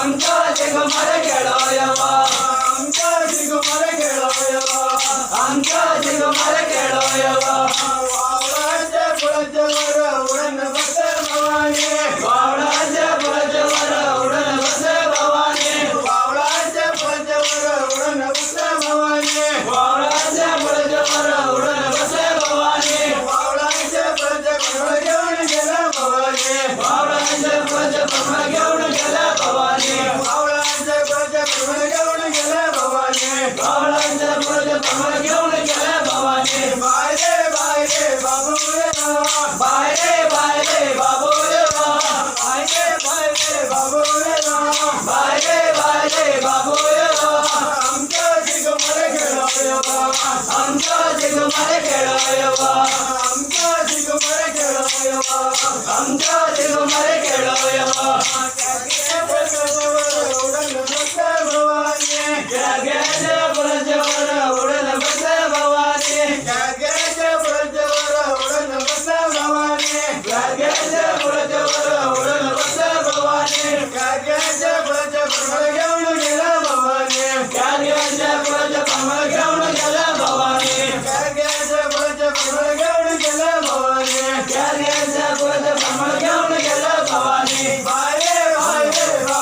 आमच्या जिगमर खेळोयवा आमच्या जिगमर खेळोयवा आमच्या जिगमर खेळोयवा वावळाच्या फुलाच्यावर उडण बसे भवानी वावळाच्या फुलाच्यावर उडण बसे भवानी वावळाच्या फुलाच्यावर उडण बसे भवानी वावळाच्या फुलाच्यावर उडण बसे भवानी वावळाच्या फुलाच्या कमळ घेऊन गेला भवानी वावळाच्या फुलाच्या कमळ घेऊन गेला भवानी वावळाच्या फुलाच्या कमळ घेऊन गेला भवानी वावळाच्या फुलाच्या कमळ घेऊन गेला भवानी बाय रे बाबू रे बाय रे बाबू रे बाय रे बाबू रे बाय रे बाबू रे आमच्या जिगमर खेळोयवा आमच्या जिगमर खेळोयवा आमच्या जिगमर खेळोयवा आमच्या जिगमर खेळोयवा